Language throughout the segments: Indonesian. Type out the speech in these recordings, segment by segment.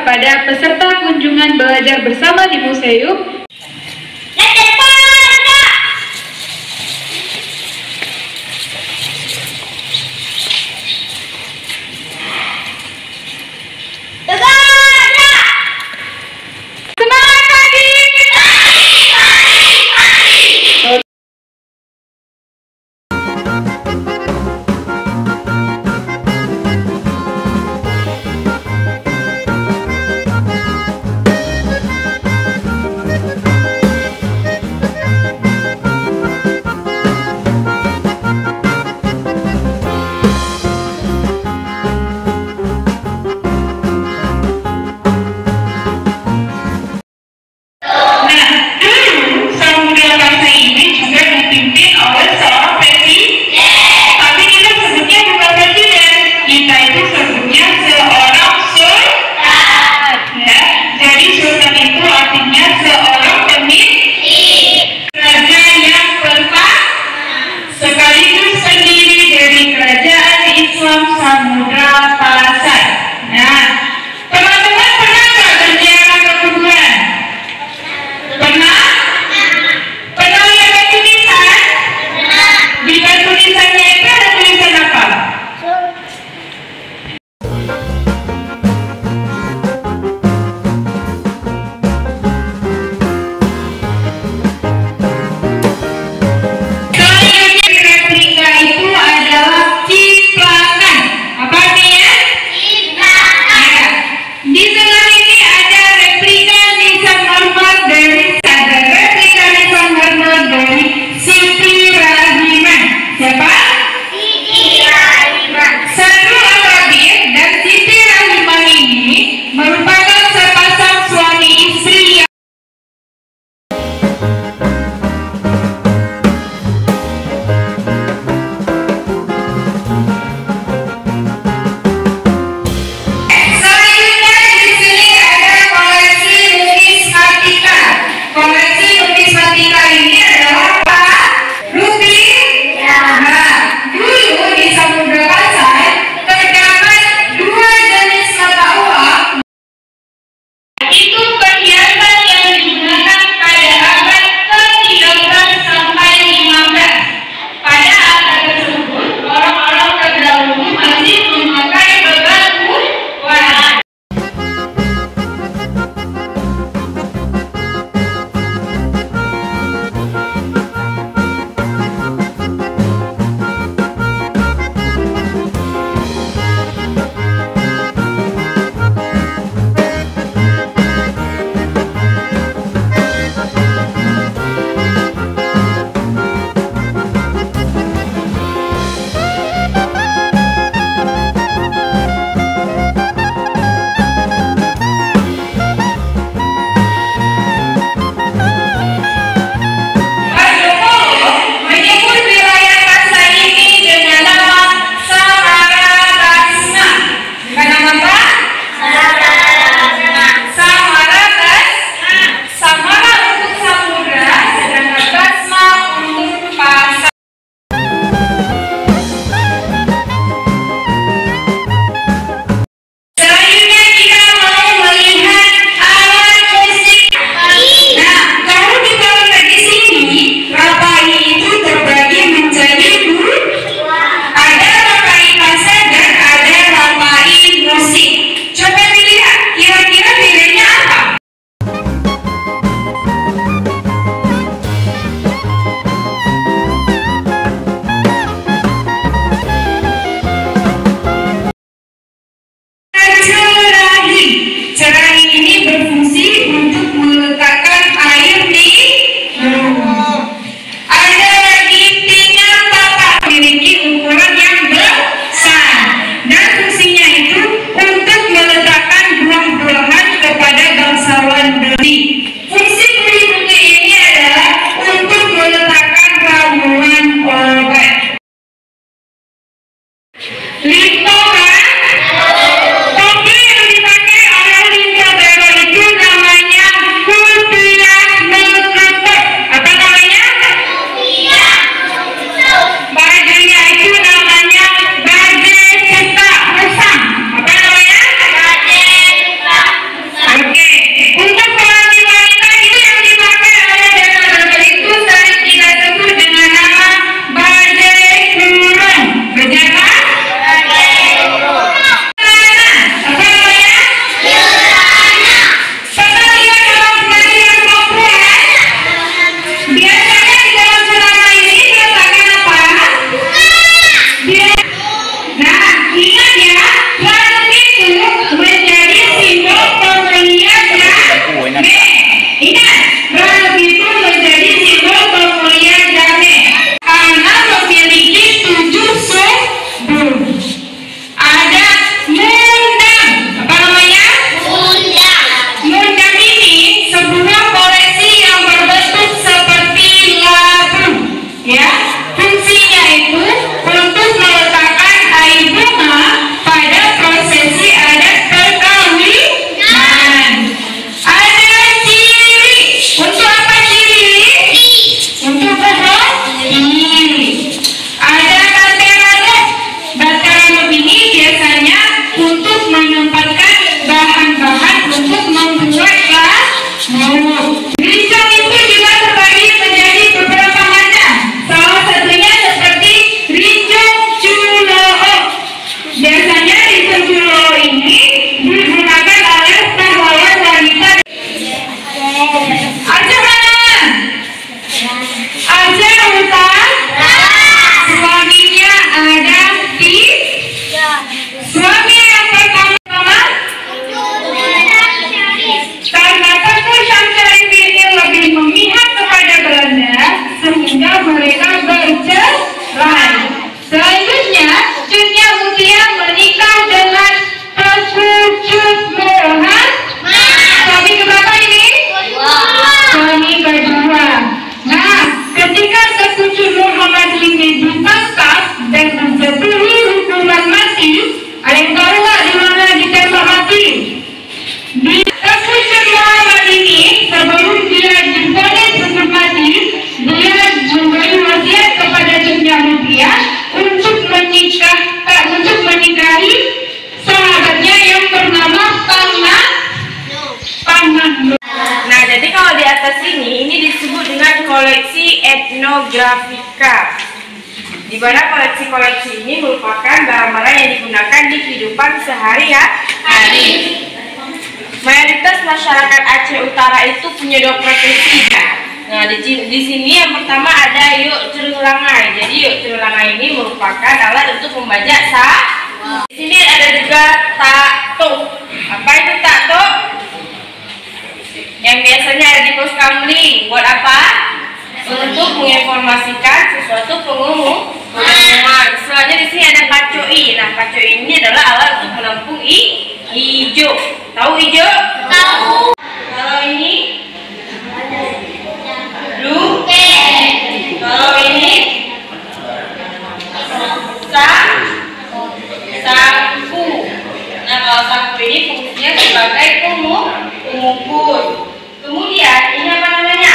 kepada peserta kunjungan belajar bersama di museum. di mana koleksi-koleksi ini merupakan barang-barang yang digunakan di kehidupan sehari-hari. Mayoritas masyarakat Aceh Utara itu punya 2 profesi. Nah, di sini yang pertama ada yuk cerulangai. Jadi yuk cerulangai ini merupakan alat untuk membajak sawah. Di sini ada juga tato. Apa itu tato? Yang biasanya ada di pos kamling. Buat apa? Untuk menginformasikan sesuatu pengumuman. Selanjutnya di sini ada pacoi. Nah, pacoi ini adalah alat untuk menampung hijau. Tahu hijau? Tahu. Kalau ini blue. Kalau ini saku. Nah, kalau saku ini fungsinya sebagai pengukur. Kemudian ini apa namanya?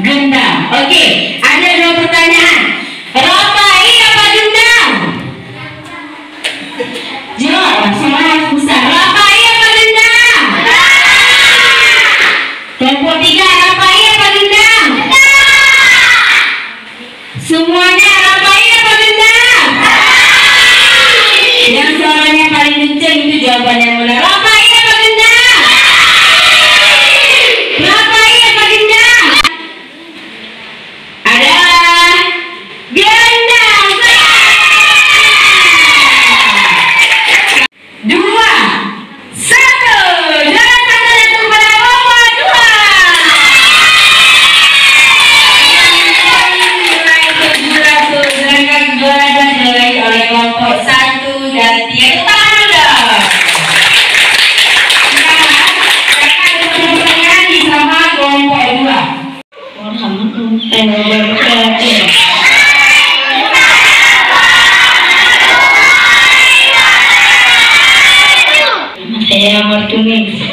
Gendang. Oke, ada 2 pertanyaan. Ropai apa gendang? Jawab, semua harus besar. Ropai apa gendang? Kelompok 3, ropai apa gendang? Semuanya ropai apa gendang? Yang suaranya paling kenceng itu jawabannya benar. Ropai apa gendang? Ropai apa gendang? Adalah gendang. 2, 1. Juara 1 datang pada nomor 2. Sedangkan juara 2 diraih oleh kelompok 1 dan 3. Tangan dulu. Sekarang ada pertanyaan di sama kelompok 2. Saya Martunis.